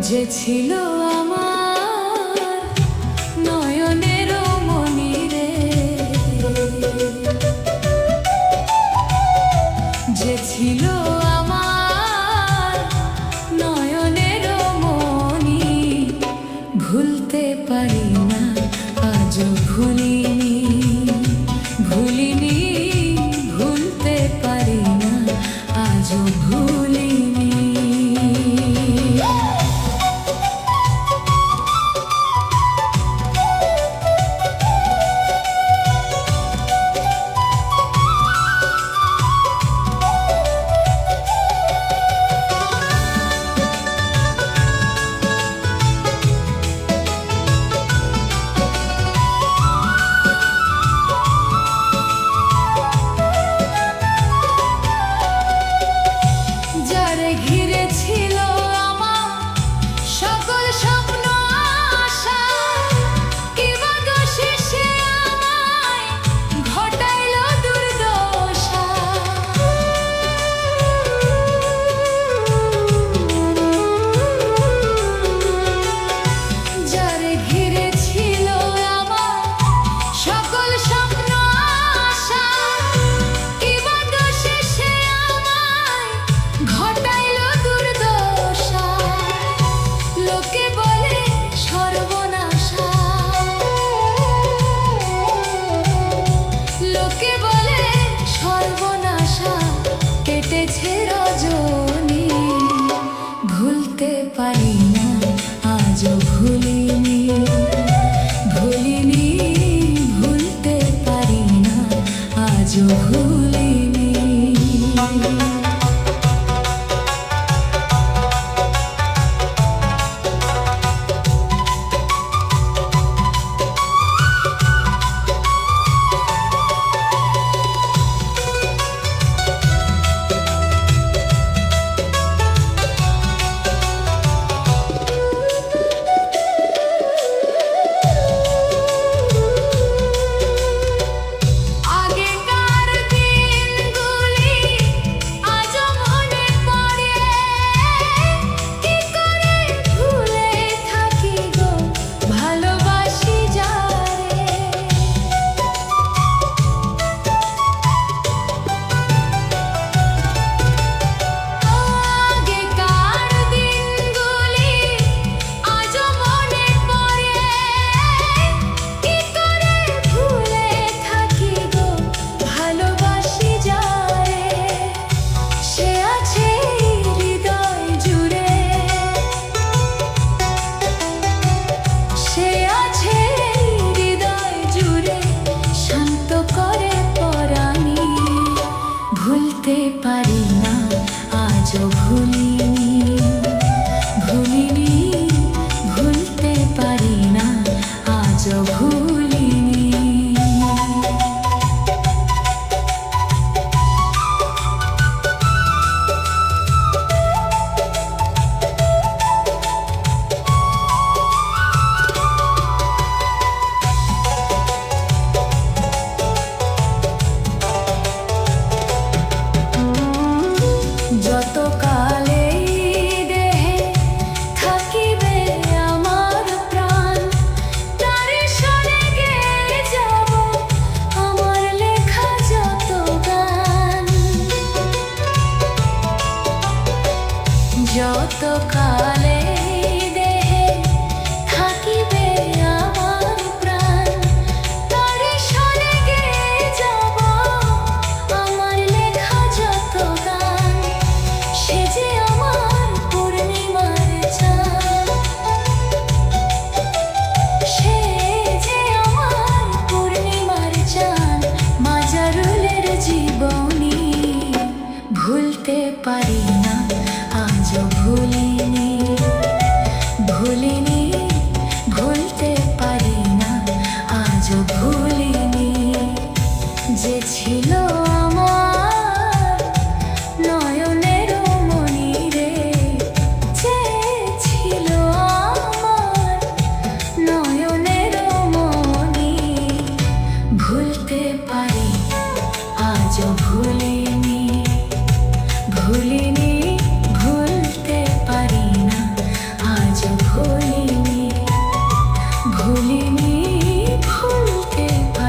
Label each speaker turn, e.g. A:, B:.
A: যে ছিল আমার নয়নের মনি রে, যে ছিল আমার নয়নের মনি, ভুলতে পারি না আজও ভুলিনি, ভুলিনি, ভুলতে পারি না আজও ভুলিনি। ভুলতে পারি না আজও ভুলিনি, ভুলিনি, ভুলতে পারি না আজও ভুলিনি। ভুলতে পারি না আজও ভুলিনি, ভুলিনি, ভুলতে পারি না আজও ভুলিনি। যত কালে দেহে থাকিবে আমার প্রাণ, তারে সরে গেয়ে যাব আমার লেখা যত গান। যত কালে দেহে থাকিবে আমার প্রাণ, তারে সরে গেয়ে যাব আমার লেখা যত গান। সে যে আমার পূর্ণিমার চাঁদ, সে যে আমার পূর্ণিমার চাঁদ, মাজারুলের জীবনী। ভুলতে পারি না ভুলতে পারি আজও ভুলিনি ভুলিনি ভুলতে পারি না আজও ভুলিনি ভুলিনি ভুলতে পারি